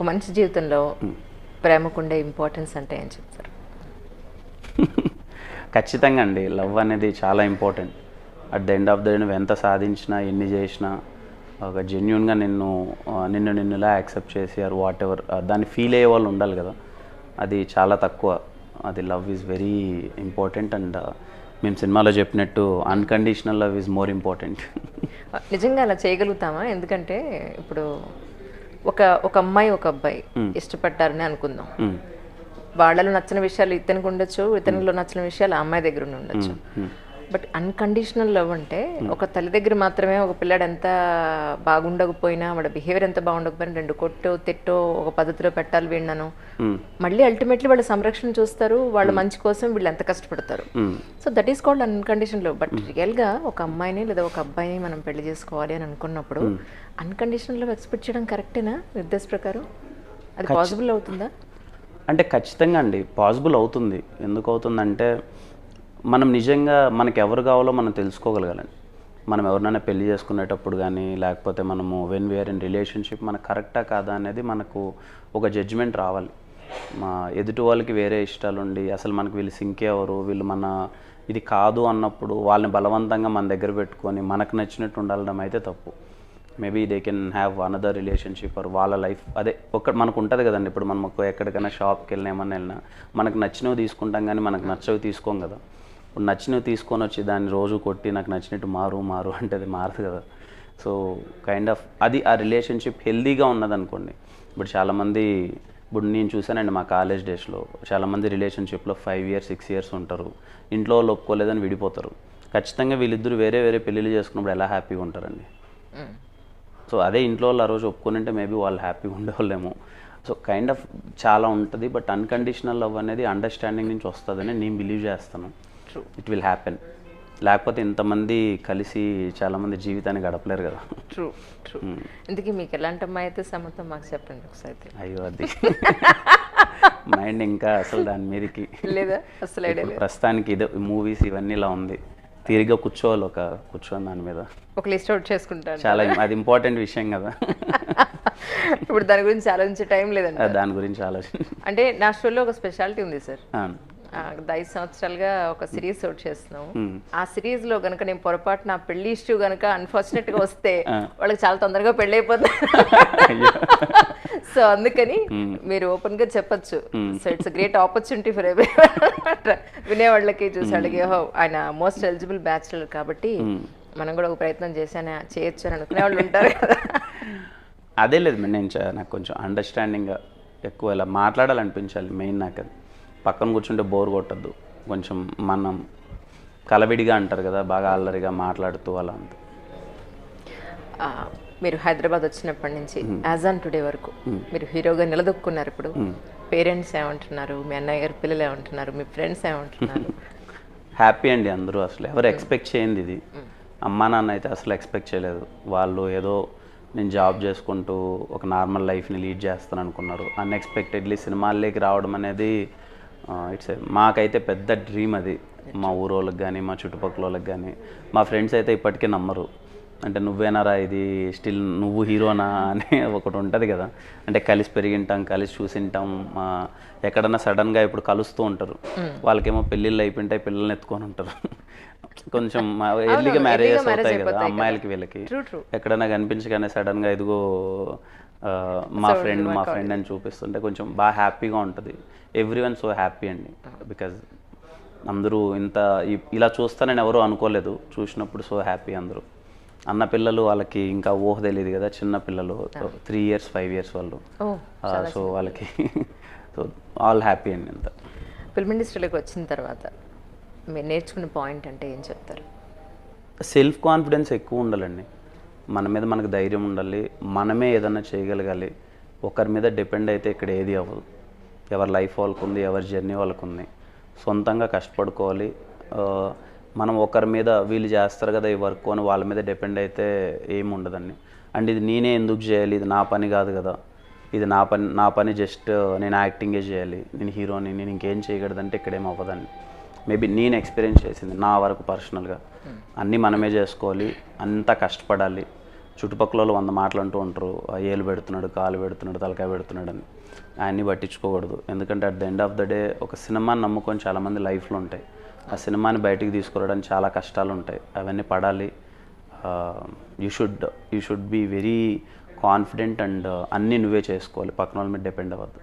మనిషి జీవితంలో ప్రేమకుండే ఇంపార్టెన్స్ అంటే ఏం చెప్తారు? ఖచ్చితంగా అండి. లవ్ అనేది చాలా important. At the end of the day నువ్వు ఎంత సాధించినా, ఎన్ని చేసినా, ఒక జెన్యున్గా నిన్నులా యాక్సెప్ట్ చేసి ఆర్ వాట్ ఎవర్ దాన్ని ఫీల్ అయ్యే వాళ్ళు ఉండాలి కదా. అది చాలా తక్కువ. అది love is very important. And మేము సినిమాలో చెప్పినట్టు unconditional love is more important. నిజంగా అలా చేయగలుగుతామా? ఎందుకంటే ఇప్పుడు ఒక ఒక అమ్మాయి ఒక అబ్బాయి ఇష్టపడ్డారని అనుకుందాం. వాళ్ళలో నచ్చిన విషయాలు ఇతనికి ఉండొచ్చు, ఇతనిలో నచ్చిన విషయాలు ఆ అమ్మాయి దగ్గర ఉండొచ్చు. బట్ అన్కండిషనల్ లవ్ అంటే ఒక తల్లి దగ్గర మాత్రమే ఒక పిల్లాడు ఎంత బాగుండకపోయినా, వాడి బిహేవియర్ ఎంత బాగుండకపోయినా 2 కొట్టో తిట్టో ఒక పద్ధతిలో పెట్టాలి వీళ్ళను. మళ్ళీ అల్టిమేట్లీ వాళ్ళ సంరక్షణ చూస్తారు, వాళ్ళ మంచి కోసం వీళ్ళు ఎంత కష్టపడతారు. So that is called unconditional love. But రియల్గా ఒక అమ్మాయిని లేదా ఒక అబ్బాయిని మనం పెళ్లి చేసుకోవాలి అని అనుకున్నప్పుడు అన్కండిషనల్ లవ్ ఎక్స్పెక్ట్ చేయడం కరెక్టేనా నిర్దేశ ప్రకారం? అది పాసిబుల్ అవుతుందా? అంటే ఖచ్చితంగా అండి పాసిబుల్ అవుతుంది. ఎందుకు అవుతుందంటే మనం నిజంగా మనకు ఎవరు కావాలో మనం తెలుసుకోగలగాలండి. మనం ఎవరినైనా పెళ్లి చేసుకునేటప్పుడు కానీ, లేకపోతే మనము వెన్ వీఆర్ ఇన్ రిలేషన్షిప్ మనకు కరెక్టా కాదా అనేది మనకు ఒక జడ్జిమెంట్ రావాలి. మా ఎదుటి వాళ్ళకి వేరే ఇష్టాలు ఉండి అసలు మనకు వీళ్ళు సింక్ ఎవరు, వీళ్ళు మన ఇది కాదు అన్నప్పుడు వాళ్ళని బలవంతంగా మన దగ్గర పెట్టుకొని మనకు నచ్చినట్టు ఉండడం అయితే తప్పు. Maybe they can have another relationship or వాళ్ళ లైఫ్ అదే మనకు ఉంటుంది కదండి. ఇప్పుడు మనం ఎక్కడికైనా షాప్కి వెళ్ళినా ఏమన్నా వెళ్ళినా మనకు నచ్చినవి తీసుకుంటాం కానీ మనకు నచ్చవి తీసుకోం కదా. ఇప్పుడు నచ్చినవి తీసుకొని వచ్చి దాన్ని రోజు కొట్టి నాకు నచ్చినట్టు మారు అంటే అది మారదు కదా. సో కైండ్ ఆఫ్ అది ఆ రిలేషన్షిప్ హెల్దీగా ఉన్నదనుకోండి. ఇప్పుడు చాలామంది ఇప్పుడు నేను చూసానండి మా కాలేజ్ డేస్లో చాలామంది రిలేషన్షిప్లో 5 years 6 years ఉంటారు. ఇంట్లో వాళ్ళు ఒప్పుకోలేదని విడిపోతారు. ఖచ్చితంగా వీళ్ళిద్దరూ వేరే వేరే పెళ్ళిళ్ళు చేసుకున్నప్పుడు ఎలా హ్యాపీగా ఉంటారండి. సో అదే ఇంట్లో వాళ్ళు ఆ రోజు ఒప్పుకొని ఉంటే మేబీ వాళ్ళు హ్యాపీగా ఉండేవాళ్ళేమో. సో కైండ్ ఆఫ్ చాలా ఉంటుంది. బట్ అన్కండిషనల్ లవ్ అనేది అండర్స్టాండింగ్ నుంచి వస్తుందని నేను బిలీవ్ చేస్తాను. It will happen. లేకపోతే ఇంతమంది కలిసి చాలామంది జీవితాన్ని గడపలేరు కదా. ట్రూ. ఇందుకే మీకు ఎలాంటి అమ్మాయి అయితే సమ్మతం మాకు చెప్పండి ఒకసారి. అయ్యో అది మైండ్ ఇంకా అసలు దాని మీదకి లేదా అసలు ఐడియా లేదు. ప్రస్తుతానికి ఇదే మూవీస్ ఇవన్నీ ఇలా ఉంది. తీరిగా కూర్చోవాలి కూర్చొని దాని మీద ఒక లిస్ట్ అవుట్ చేసుకుంటాను. చాలా అది ఇంపార్టెంట్ విషయం కదా. ఇప్పుడు దాని గురించి ఆలోచించే టైం లేదండి. దాని గురించి ఆలోచన అంటే నా షోలో ఒక స్పెషాలిటీ ఉంది సార్. 5 సంవత్సరాలుగా ఒక సిరీస్ అవుట్ చేస్తున్నాం. ఆ సిరీస్ లో గనక నేను పొరపాటు నా పెళ్లి ఇష్యూ గనక అన్ఫార్చునేట్ గా వస్తే వాళ్ళకి చాలా తొందరగా పెళ్లి అయిపోతుంది. సో అందుకని మీరు ఓపెన్ గా చెప్పచ్చు. So it's great opportunity for every వినేవాళ్ళకి చూసాళ్ళకి ఆయన మోస్ట్ ఎలిజిబుల్ బ్యాచులర్ కాబట్టి మనం కూడా ఒక ప్రయత్నం చేయొచ్చు అని అనుకునే వాళ్ళు ఉంటారు కదా. అదే లేదు నేను నాకు కొంచెం అండర్స్టాండింగ్ ఎక్కువ ఇలా మాట్లాడాలనిపించాలి. మెయిన్ నాకు అది పక్కన కూర్చుంటే బోర్ కొట్టద్దు. కొంచెం మనం కలవిడిగా అంటారు కదా, బాగా అల్లరిగా మాట్లాడుతూ అలా అంత. మీరు హైదరాబాద్ వచ్చినప్పటి నుంచి యాజ్ ఆన్ టుడే వరకు మీరు హీరోగా నిలదొక్కున్నారు. ఇప్పుడు పేరెంట్స్ ఏమంటున్నారు, మీ అన్నయ్య గారి పిల్లలు ఏమంటున్నారు, మీ ఫ్రెండ్స్ ఏమంటున్నారు? హ్యాపీ అండి అందరూ. అసలు ఎవరు ఎక్స్పెక్ట్ చేయండి ఇది. అమ్మా నాన్న అయితే అసలు ఎక్స్పెక్ట్ చేయలేదు. వాళ్ళు ఏదో నేను జాబ్ చేసుకుంటూ ఒక నార్మల్ లైఫ్ని లీడ్ చేస్తాను అనుకున్నారు. అన్ఎక్స్పెక్టెడ్లీ సినిమాల్లోకి రావడం అనేది మాకైతే పెద్ద డ్రీమ్ అది. మా ఊరోళ్ళకి కానీ మా చుట్టుపక్కల వాళ్ళకి కానీ మా ఫ్రెండ్స్ అయితే ఇప్పటికీ నమ్మరు. అంటే నువ్వేనారా ఇది స్టిల్ నువ్వు హీరోనా అని ఒకటి ఉంటుంది కదా. అంటే కలిసి పెరిగింటాం, కలిసి చూసింటాం, ఎక్కడన్నా సడన్గా ఇప్పుడు కలుస్తూ ఉంటారు. వాళ్ళకేమో పెళ్ళిళ్ళు అయిపోయింటాయి, పిల్లల్ని ఎత్తుకొని ఉంటారు. కొంచెం ఎర్లీగా మ్యారేజెస్ అవుతాయి కదా అమ్మాయిలకి వీళ్ళకి. ఎక్కడన్నా కనిపించగానే సడన్గా ఇదిగో మా ఫ్రెండ్ అని చూపిస్తుంటే కొంచెం బాగా హ్యాపీగా ఉంటుంది. ఎవ్రీవన్ సో హ్యాపీ అండి. బికాజ్ అందరూ ఇలా చూస్తానని ఎవరూ అనుకోలేదు. చూసినప్పుడు సో హ్యాపీ అందరూ. అన్న పిల్లలు వాళ్ళకి ఇంకా ఊహ తెలియదు కదా, చిన్న పిల్లలు 3 years 5 years వాళ్ళు. సో వాళ్ళకి సో ఆల్ హ్యాపీ అండి అంత. ఫిల్మ్ ఇండస్ట్రీలోకి వచ్చిన తర్వాత మీరు నేర్చుకున్న పాయింట్ అంటే ఏం చెప్తారు? సెల్ఫ్ కాన్ఫిడెన్స్ ఎక్కువ ఉండాలండి. మన మీద మనకు ధైర్యం ఉండాలి. మనమే ఏదన్నా చేయగలగాలి. ఒకరి మీద డిపెండ్ అయితే ఇక్కడ ఏది అవ్వదు. ఎవరి లైఫ్ వాళ్ళకు ఉంది, ఎవరి జర్నీ వాళ్ళకు ఉంది. సొంతంగా కష్టపడుకోవాలి. మనం ఒకరి మీద వీళ్ళు చేస్తారు కదా ఈ వర్క్ అని వాళ్ళ మీద డిపెండ్ అయితే ఏమి ఉండదండి. అండ్ ఇది నేనే ఎందుకు చేయాలి, ఇది నా పని కాదు కదా, ఇది నా పని జస్ట్ నేను యాక్టింగే చేయాలి, నేను హీరోని, నేను ఇంకేం చేయకూడదంటే ఇక్కడేం అవ్వదండి. మేబీ నేను ఎక్స్పీరియన్స్ చేసింది నా వరకు పర్సనల్గా అన్నీ మనమే చేసుకోవాలి, అంతా కష్టపడాలి. చుట్టుపక్కల వాళ్ళు 100 మాటలు అంటూ ఉంటారు, ఏలు పెడుతున్నాడు, కాలు పెడుతున్నాడు, తలకాయ పెడుతున్నాడు అని. ఆయన్ని పట్టించుకోకూడదు. ఎందుకంటే at the end of the day ఒక సినిమాని నమ్ముకొని చాలామంది లైఫ్లో ఉంటాయి. ఆ సినిమాని బయటికి తీసుకురావడానికి చాలా కష్టాలు ఉంటాయి, అవన్నీ పడాలి. You should be very confident and అన్నీ నువ్వే చేసుకోవాలి, పక్కన వాళ్ళ మీద డిపెండ్ అవ్వద్దు.